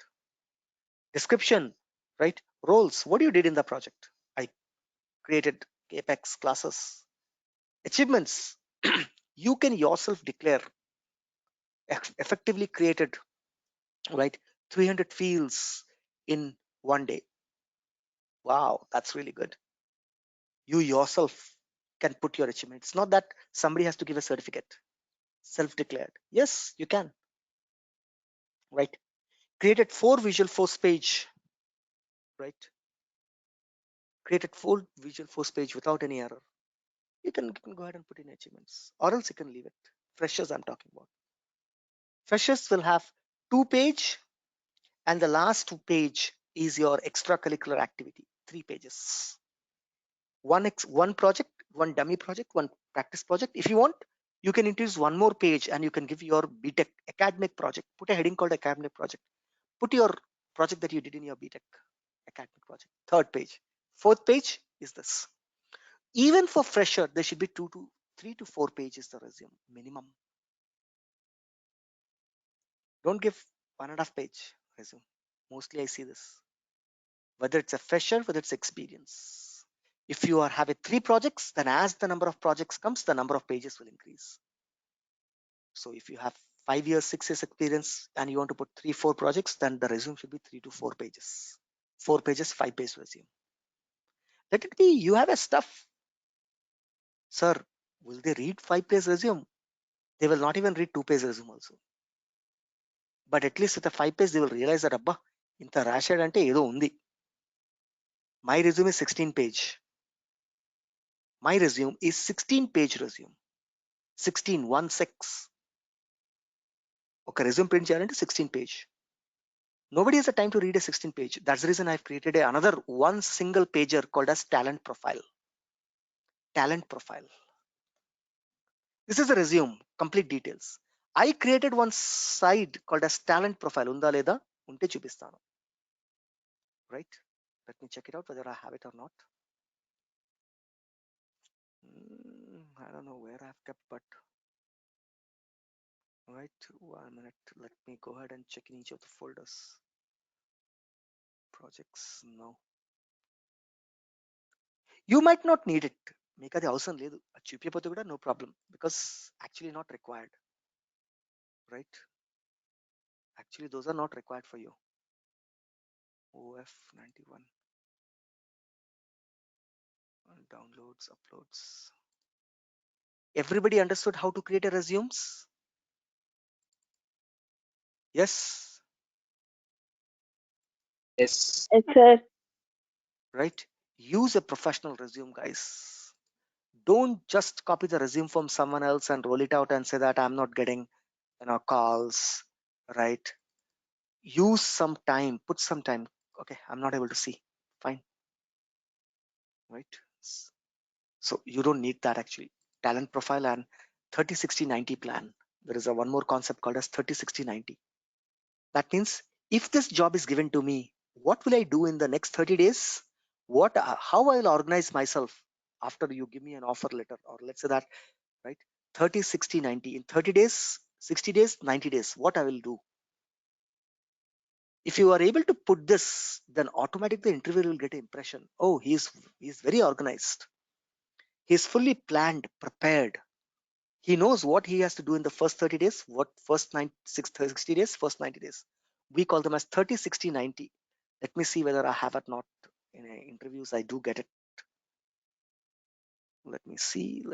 [SPEAKER 2] Description, right? Roles, what you did in the project. I created Apex classes. Achievements, you can yourself declare, effectively created, right? 300 fields in one day. Wow, that's really good. You yourself can put your achievement. It's not that somebody has to give a certificate. Self-declared. Yes, you can. Right? Created 4 visual force page. Right? Created 4 visual force page without any error. You can go ahead and put in achievements, or else you can leave it. Freshers I'm talking about. Freshers will have 2 page, and the last 2 page is your extracurricular activity, 3 pages. One project, one dummy project, one practice project. If you want, you can introduce one more page and you can give your BTech academic project. Put a heading called academic project. Put your project that you did in your BTech academic project. 3rd page. 4th page is this. Even for fresher, there should be 3 to 4 pages the resume minimum. Don't give 1.5 page resume. Mostly I see this. Whether it's a fresher, whether it's experience. If you are having 3 projects, then as the number of projects comes, the number of pages will increase. So if you have 5 years, 6 years experience and you want to put 3-4 projects, then the resume should be 3 to 4 pages. 4 pages, 5-page resume. Let it be, you have a stuff. Sir, will they read 5-page resume? They will not even read 2-page resume also. But at least with a 5-page, they will realize that abba, inta rashad ante edo undi. My resume is 16-page. My resume is 16-page resume. 16, 1-6. Okay, resume print cheyalante 16-page. Nobody has the time to read a 16-page. That's the reason I've created another one single pager called as talent profile. Talent profile. This is a resume, complete details. I created one side called as talent profile. Unda leda unte chupistanu. Right? Let me check it out whether I have it or not. I don't know where I've kept, but right, 1 minute. Let me go ahead and check in each of the folders. Projects, no. You might not need it. Make అది అవసరం లేదు. చూపించకపోతే కూడా no problem because actually not required. Right? Actually, those are not required for you. OF91. Downloads, uploads. Everybody understood how to create a resumes? Yes.
[SPEAKER 4] Yes.
[SPEAKER 7] Yes, sir.
[SPEAKER 2] Right? Use a professional resume, guys. Don't just copy the resume from someone else and roll it out and say that I'm not getting, calls. Right? Use some time. Put some time. Okay, I'm not able to see. Fine. Right? So you don't need that actually. Talent profile and 30-60-90 plan. There is a one more concept called as 30-60-90. That means if this job is given to me, what will I do in the next 30 days? How I will organize myself after you give me an offer letter, or let's say that, right, 30, 60, 90, in 30 days, 60 days, 90 days, what I will do. If you are able to put this, then automatically the interviewer will get an impression. Oh, he's very organized. He's fully planned, prepared. He knows what he has to do in the first 30 days, what first 60 days, first 90 days. We call them as 30, 60, 90. Let me see whether I have it not. In interviews, I do get it. Let me see.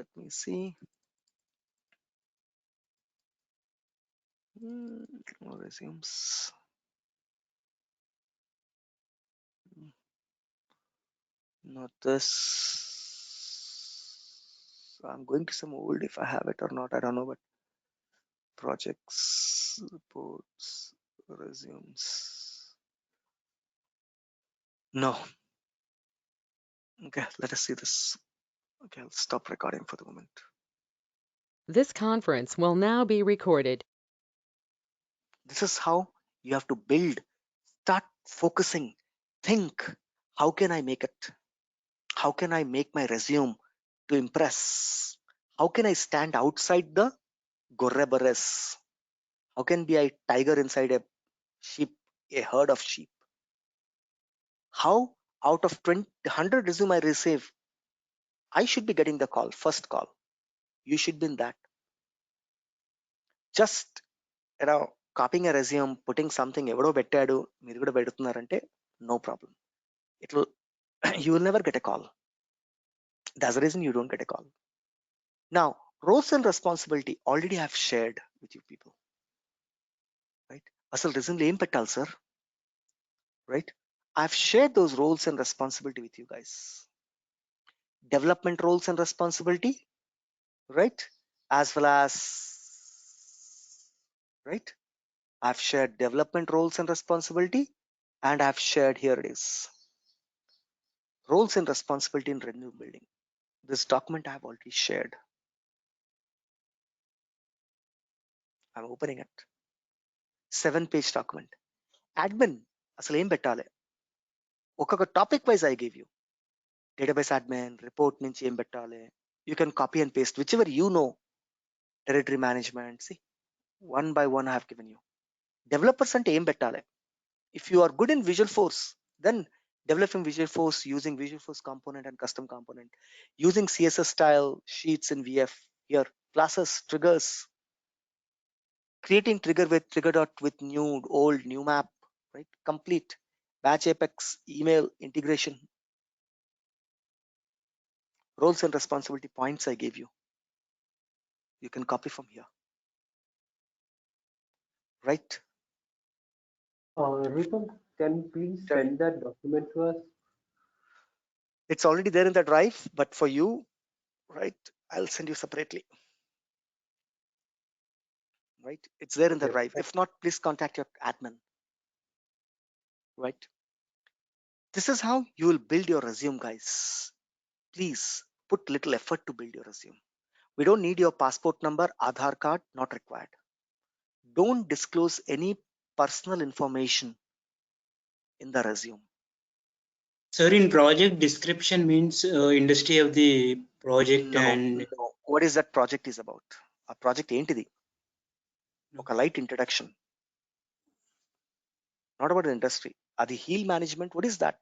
[SPEAKER 2] Resumes. Not this. I'm going to some old if I have it or not. I don't know, but projects, reports, resumes. No. Okay, let us see this. Okay, I'll stop recording for the moment.
[SPEAKER 1] This conference will now be recorded.
[SPEAKER 2] This is how you have to build. Start focusing. Think, how can I make it? How can I make my resume to impress? How can I stand outside the gorrebares? How can be a tiger inside a sheep, a herd of sheep? How out of 100 resume I receive, I should be getting the call, first call. You should be in that. Just, copying a resume, putting something, evado bettadu, meer kuda pedutunnarante, no problem. It will, you will never get a call. That's the reason you don't get a call. Now, roles and responsibility already have shared with you people, right? Asal resume lo em pettali, sir, right? I've shared those roles and responsibility with you guys. Development roles and responsibility, right? As well as, right? I've shared development roles and responsibility, and I've shared, here it is, roles and responsibility in revenue building. This document I have already shared. I'm opening it. 7-page document. Admin, asal em pettale? Oka topic wise I gave you. Database admin, report nunchi em pettale. You can copy and paste whichever you know. Territory management, see, one by one I have given you. Developers ante em pettale? If you are good in Visualforce, then developing Visualforce using Visualforce component and custom component, using CSS style sheets in VF, here classes, triggers, creating trigger with trigger dot with new, old, new map, right? Complete batch apex, email integration, roles and responsibility points I gave you. You can copy from here, right?
[SPEAKER 6] Rupam, can you please send that document to us?
[SPEAKER 2] It's already there in the drive, but for you, right, I'll send you separately, right? It's there in the
[SPEAKER 6] Okay.
[SPEAKER 2] drive. If not, please contact your admin, right? This is how you will build your resume, guys. Please put little effort to build your resume. We don't need your passport number, Aadhaar card, not required. Don't disclose any personal information in the resume.
[SPEAKER 7] Sir, in project description means industry of the project
[SPEAKER 2] No. What is that project is about? A project ఏంటిది? ఒక light introduction. Not about the industry. Adi heal management, what is that?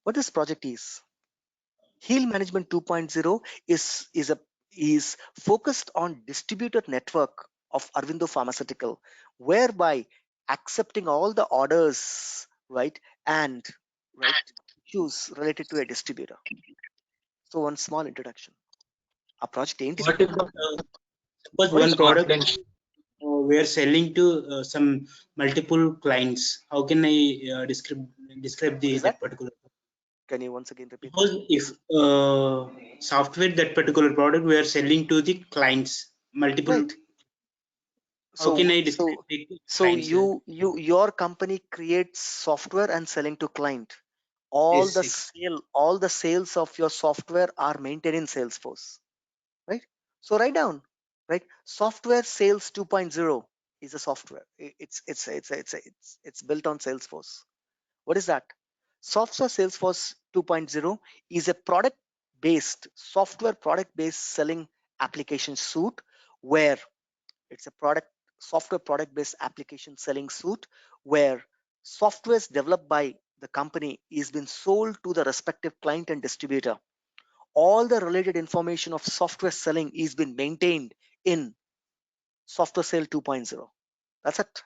[SPEAKER 2] What this project is? Heal management 2.0 is focused on distributed network of Aurobindo Pharmaceutical, whereby accepting all the orders, right, and right issues related to a distributor. So one small introduction. A project ain't
[SPEAKER 7] What about suppose one product we are selling to some multiple clients? How can I describe that particular?
[SPEAKER 2] Can you once again repeat?
[SPEAKER 7] Suppose if software, that particular product we are selling to the clients multiple.
[SPEAKER 2] Right.
[SPEAKER 7] How can I describe clients,
[SPEAKER 2] your company creates software and selling to client. All the sales of your software are maintained in Salesforce, right? So write down, right? Software sales 2.0 is a software. It's built on Salesforce. What is that? Software Salesforce 2.0 is a product based software product based selling application suite, where it's a software product based application selling suite where softwares developed by the company is been sold to the respective client and distributor. All the related information of software selling is been maintained in software sale 2.0. That's it.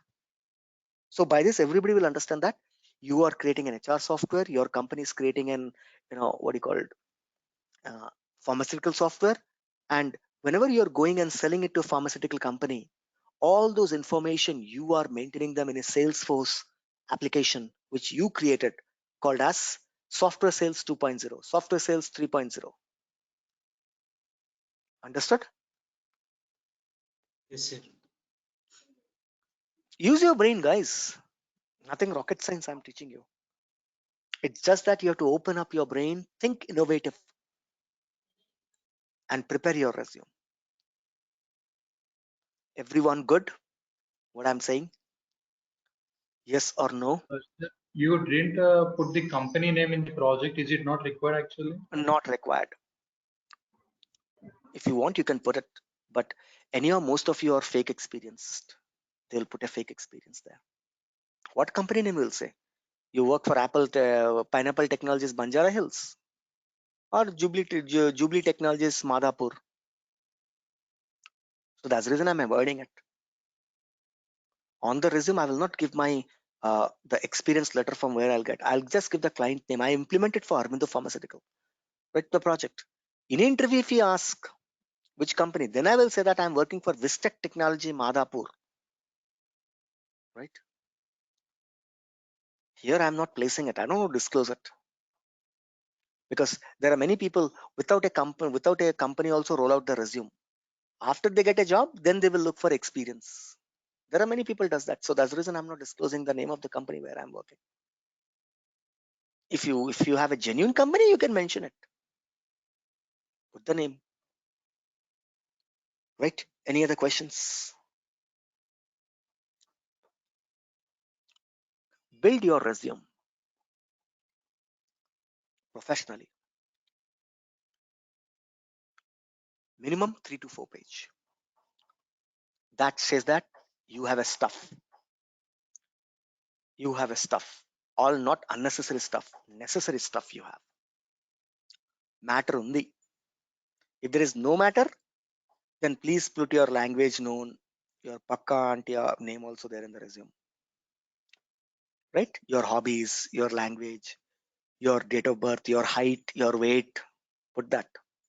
[SPEAKER 2] So by this, everybody will understand that you are creating an HR software, your company is creating an, what do you call it, pharmaceutical software. And whenever you're going and selling it to a pharmaceutical company, all those information, you are maintaining them in a Salesforce application, which you created, called as software sales 2.0, software sales 3.0. Understood?
[SPEAKER 7] Yes, sir.
[SPEAKER 2] Use your brain, guys. Nothing rocket science I'm teaching you. It's just that you have to open up your brain, think innovative, and prepare your resume. Everyone good? What I'm saying? Yes or no?
[SPEAKER 8] You didn't put the company name in the project. Is it not required actually?
[SPEAKER 2] Not required. If you want, you can put it, but anyhow, most of you are fake experienced. They'll put a fake experience there. What company name will say? You work for Apple, Pineapple Technologies, Banjara Hills, or Jubilee Technologies, Madhapur. So that's the reason I'm avoiding it. On the resume, I will not give my the experience letter from where I'll get. I'll just give the client name. I implemented for Aurobindo Pharmaceutical, right? The project. In an interview, if he asks which company, then I will say that I'm working for Vistec Technology, Madhapur, right? Here I'm not placing it. I don't want to disclose it because there are many people without a company also roll out the resume. After they get a job, then they will look for experience. There are many people does that. So that's the reason I'm not disclosing the name of the company where I'm working. If you have a genuine company, you can mention it. Put the name. Right? Any other questions? Build your resume professionally. Minimum 3 to 4 page. That says that you have a stuff. You have a stuff. All not unnecessary stuff. Necessary stuff you have. Matter only. If there is no matter, then please put your language known, your pakka and your name also there in the resume. Right? Your hobbies, your language, your date of birth, your height, your weight. Put that.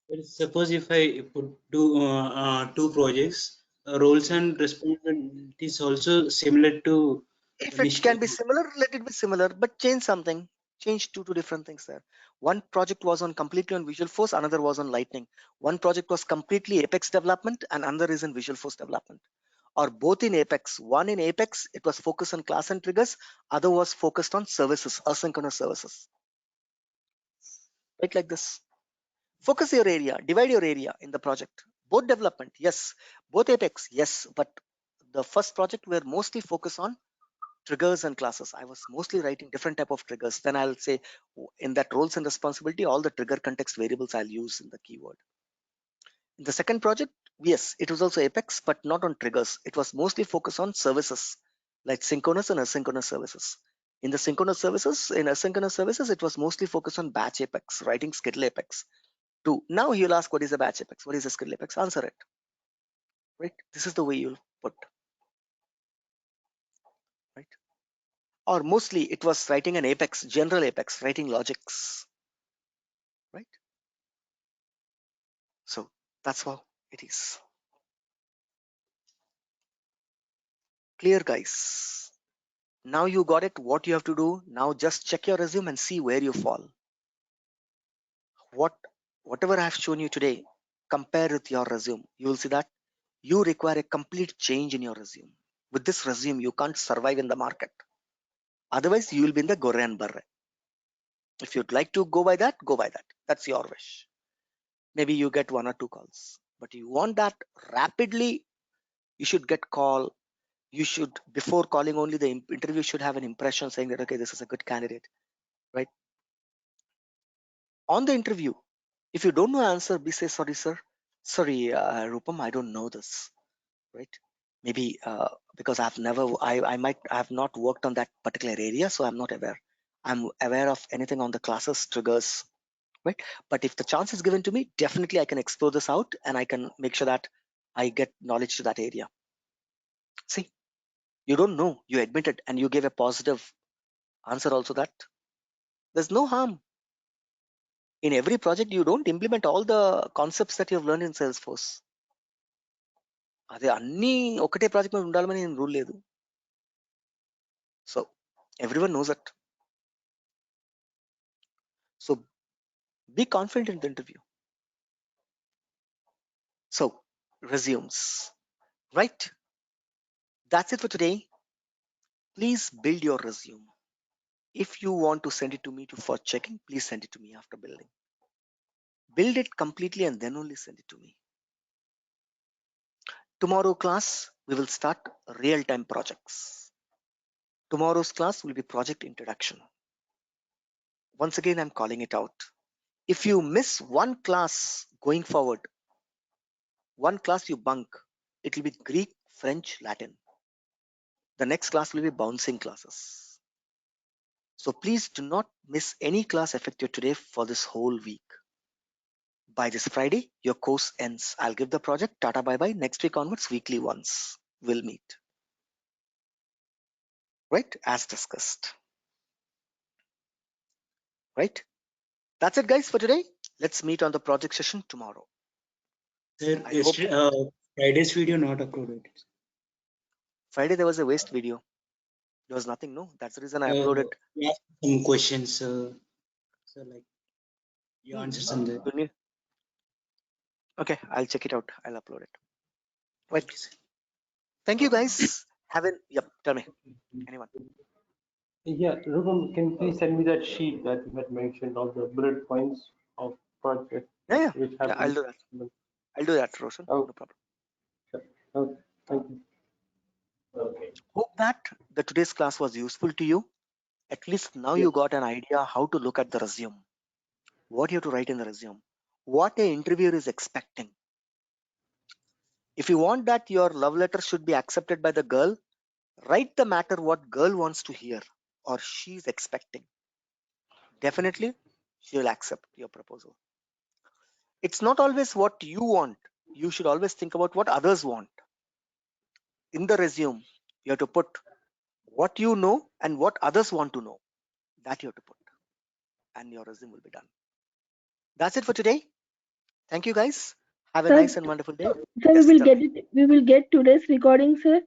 [SPEAKER 7] But suppose if I put two projects, roles and responsibilities also similar to
[SPEAKER 2] If it
[SPEAKER 7] list.
[SPEAKER 2] can be similar, let it be similar, but change something. Change two different things there. One project was on completely on Visualforce, another was on Lightning. One project was completely Apex development, and another is in Visualforce development. Or both in Apex. One in Apex, it was focused on class and triggers. Other was focused on services, asynchronous services. Right, like this. Focus your area, divide your area in the project. Both development, yes. Both Apex, yes. But the first project were mostly focused on triggers and classes. I was mostly writing different type of triggers. Then I'll say in that roles and responsibility, all the trigger context variables I'll use in the keyword. In the second project, yes, it was also Apex, but not on triggers. It was mostly focused on services like synchronous and asynchronous services. In the synchronous services, in asynchronous services, it was mostly focused on batch Apex, writing schedule Apex. Now you'll ask, what is a batch Apex? What is a schedule Apex? Answer it. Right? This is the way you'll put. Right? Or mostly it was writing an Apex, general Apex, writing logics. Right? So that's how it is. Clear, guys? Now you got it. What you have to do now, just check your resume and see where you fall. Whatever I have shown you today, compare with your resume. You will see that you require a complete change in your resume. With this resume, you can't survive in the market. Otherwise, you will be in the Gorre and Barre. If you'd like to go by that, go by that. That's your wish. Maybe you get 1 or 2 calls, but you want that rapidly. You should get call. You should, before calling, only the interview should have an impression saying that, okay, this is a good candidate, right? On the interview, If you don't know answer, please say sorry, sir. Sorry, Rupam, I don't know this. Right? Maybe because I might have not worked on that particular area, so I'm not aware. I'm aware of anything on the classes triggers, right? But if the chance is given to me, definitely I can explore this out and I can make sure that I get knowledge to that area. See, you don't know, you admitted, and you gave a positive answer also. That there's no harm. In every project, you don't implement all the concepts that you have learned in Salesforce. అదే అన్ని ఒకటే project మీద ఉండాలని rule లేదు. So everyone knows it. So be confident in the interview. So resumes, right? That's it for today. Please build your resume. If you want to send it to me for checking, please send it to me after building. Build it completely and then only send it to me. Tomorrow class, we will start real-time projects. Tomorrow's class will be project introduction. Once again, I'm calling it out. If you miss one class going forward, one class you bunk, it will be Greek, French, Latin. The next class will be bouncing classes. So please do not miss any class effective today for this whole week. By this Friday, your course ends. I'll give the project. Tata bye-bye. Next week onwards, weekly once. We'll meet. Right? As discussed. Right? That's it, guys, for today. Let's meet on the project session tomorrow.
[SPEAKER 7] Sir, Friday's video not uploaded.
[SPEAKER 2] Friday, there was a waste video. There was nothing, no? That's the reason I uploaded.
[SPEAKER 7] Yeah, some questions, so like you answer some there.
[SPEAKER 2] Okay, I'll check it out. I'll upload it. Right.
[SPEAKER 7] Okay, sir.
[SPEAKER 2] Thank you, guys. Yep, tell me. Anyone?
[SPEAKER 6] Yeah, Rupam, can you please send me that sheet that you had mentioned of the bullet points of project?
[SPEAKER 2] Yeah.
[SPEAKER 6] Which have
[SPEAKER 2] I'll do that. I'll do that, Roshan.
[SPEAKER 6] Oh.
[SPEAKER 2] No problem.
[SPEAKER 6] Sure. Oh, thank you. Okay.
[SPEAKER 2] Hope that the today's class was useful to you. At least now you got an idea how to look at the resume. What you have to write in the resume. What an interviewer is expecting. If you want that your love letter should be accepted by the girl, write the matter what girl wants to hear or she's expecting. Definitely, she will accept your proposal. It's not always what you want. You should always think about what others want. In the resume, you have to put what you know and what others want to know. That you have to put. And your resume will be done. That's it for today. Thank you, guys. Have a
[SPEAKER 9] Sir,
[SPEAKER 2] nice and wonderful day.
[SPEAKER 9] Sir,
[SPEAKER 2] Yes,
[SPEAKER 9] we
[SPEAKER 2] tell me.
[SPEAKER 9] will get today's recording, sir.